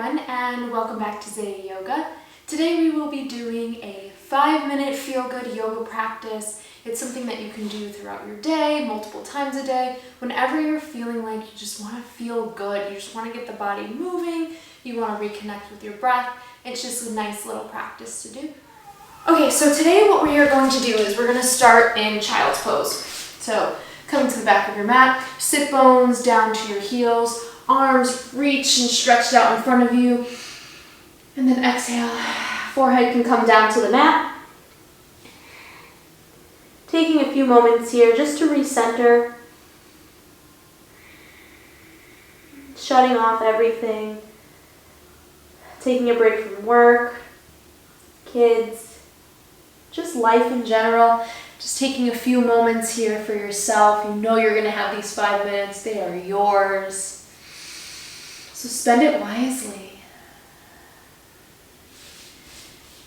everyone, and welcome back to Zaya Yoga. Today we will be doing a 5-minute feel-good yoga practice. It's something that you can do throughout your day, multiple times a day, whenever you're feeling like you just want to feel good, you just want to get the body moving, you want to reconnect with your breath. It's just a nice little practice to do. Okay, so today what we are going to do is we're going to start in child's pose. So coming to the back of your mat, sit bones down to your heels, arms reach and stretched out in front of you, and then exhale, forehead can come down to the mat. Taking a few moments here just to recenter, shutting off everything, taking a break from work, kids, just life in general, just taking a few moments here for yourself. You know you're going to have these 5 minutes, they are yours. So spend it wisely.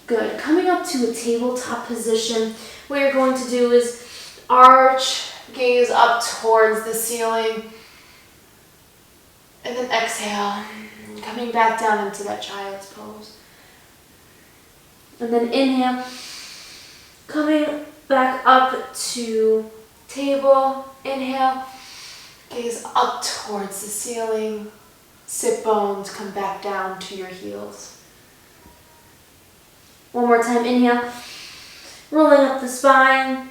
Good. Coming up to a tabletop position, what you're going to do is arch, gaze up towards the ceiling, and then exhale, coming back down into that child's pose. And then inhale, coming back up to table, inhale, gaze up towards the ceiling, sit bones, come back down to your heels. One more time, inhale, rolling up the spine.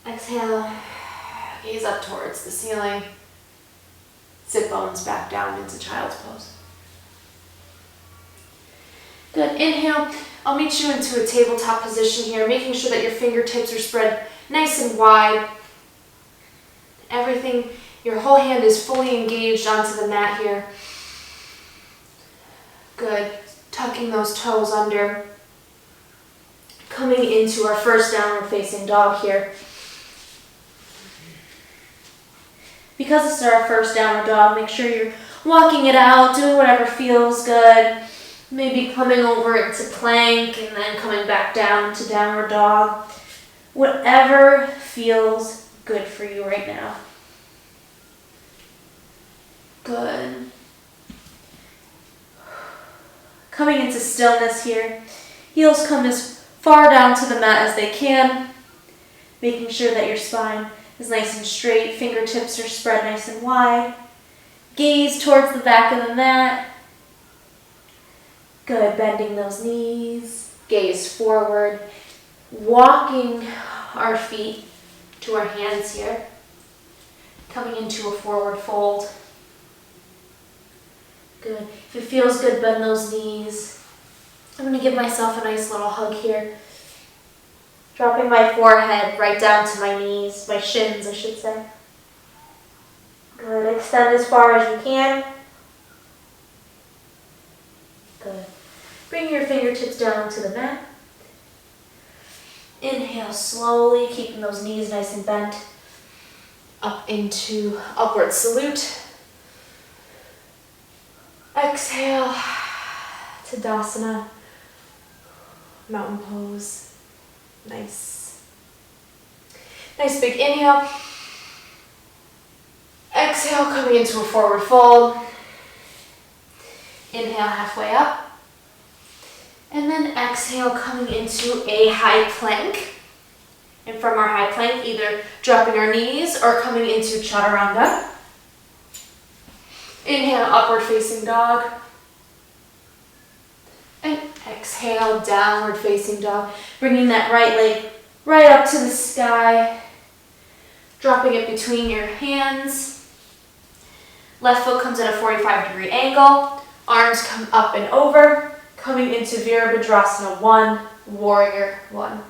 Exhale, gaze up towards the ceiling, sit bones back down into child's pose. Good, inhale, I'll meet you into a tabletop position here, making sure that your fingertips are spread nice and wide. Everything, your whole hand is fully engaged onto the mat here. Good. Tucking those toes under. Coming into our first downward facing dog here. Because this is our first downward dog, make sure you're walking it out, doing whatever feels good. Maybe coming over into plank and then coming back down to downward dog. Whatever feels good for you right now. Good. Coming into stillness here. Heels come as far down to the mat as they can. Making sure that your spine is nice and straight. Fingertips are spread nice and wide. Gaze towards the back of the mat. Good. Bending those knees. Gaze forward. Walking our feet to our hands here. Coming into a forward fold. Good. If it feels good, bend those knees. I'm going to give myself a nice little hug here. Dropping my forehead right down to my knees, my shins, I should say. Good. Extend as far as you can. Good. Bring your fingertips down to the mat. Inhale slowly, keeping those knees nice and bent. Up into upward salute. Exhale, Tadasana, mountain pose. Nice. Nice big inhale. Exhale, coming into a forward fold. Inhale, halfway up. And then exhale, coming into a high plank. And from our high plank, either dropping our knees or coming into Chaturanga. Inhale, upward facing dog. And exhale, downward facing dog. Bringing that right leg right up to the sky. Dropping it between your hands. Left foot comes at a 45-degree angle. Arms come up and over. Coming into Virabhadrasana 1, Warrior 1.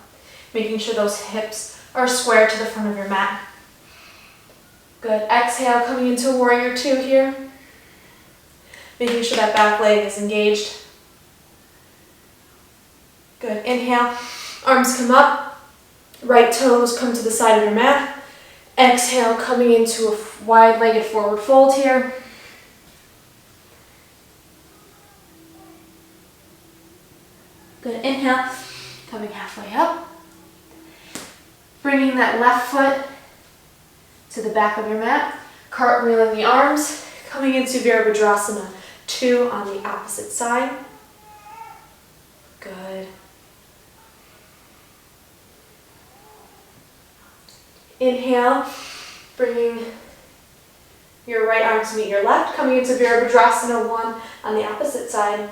Making sure those hips are square to the front of your mat. Good. Exhale, coming into Warrior 2 here. Making sure that back leg is engaged. Good. Inhale, arms come up, right toes come to the side of your mat. Exhale, coming into a wide-legged forward fold here. Good. Inhale, coming halfway up. Bringing that left foot to the back of your mat, cartwheeling the arms, coming into Virabhadrasana 2 on the opposite side. Good. Inhale, bringing your right arm to meet your left, coming into Virabhadrasana 1 on the opposite side.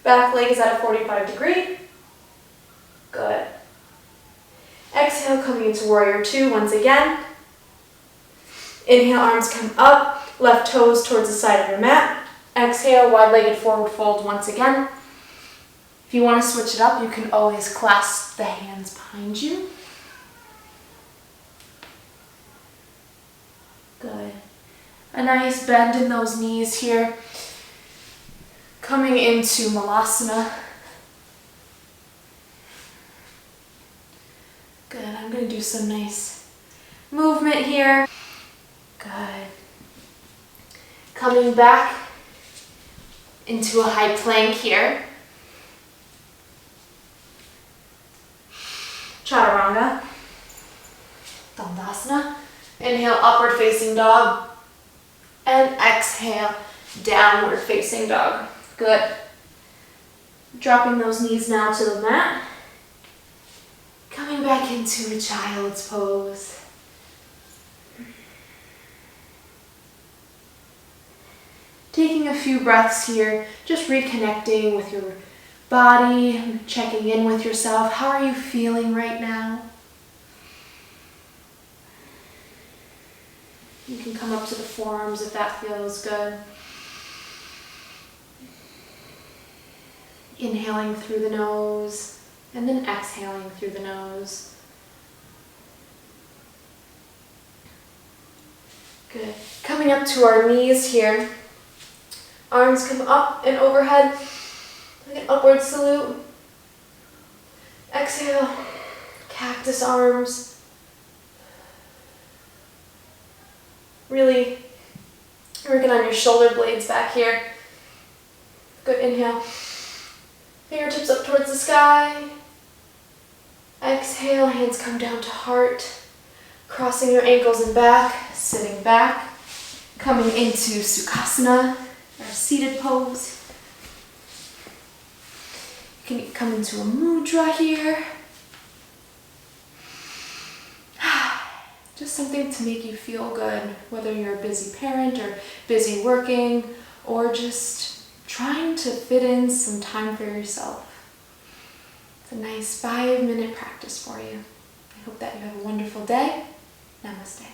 Back leg is at a 45-degree. Good. Exhale, coming into Warrior 2 once again. Inhale, arms come up, left toes towards the side of your mat. Exhale, wide-legged forward fold once again. If you want to switch it up, you can always clasp the hands behind you. Good. A nice bend in those knees here. Coming into Malasana. Good. I'm going to do some nice movement here. Good. Coming back into a high plank here. Chaturanga. Dandasana. Inhale, upward facing dog. And exhale, downward facing dog. Good. Dropping those knees now to the mat. Coming back into a child's pose. Taking a few breaths here, just reconnecting with your body, checking in with yourself. How are you feeling right now? You can come up to the forearms if that feels good. Inhaling through the nose and then exhaling through the nose. Good. Coming up to our knees here. Arms come up and overhead, like an upward salute. Exhale, cactus arms. Really working on your shoulder blades back here. Good, inhale. Fingertips up towards the sky. Exhale, hands come down to heart. Crossing your ankles and back, sitting back. Coming into Sukhasana, our seated pose. You can come into a mudra here. Just something to make you feel good, whether you're a busy parent or busy working, or just trying to fit in some time for yourself. It's a nice 5-minute practice for you. I hope that you have a wonderful day. Namaste.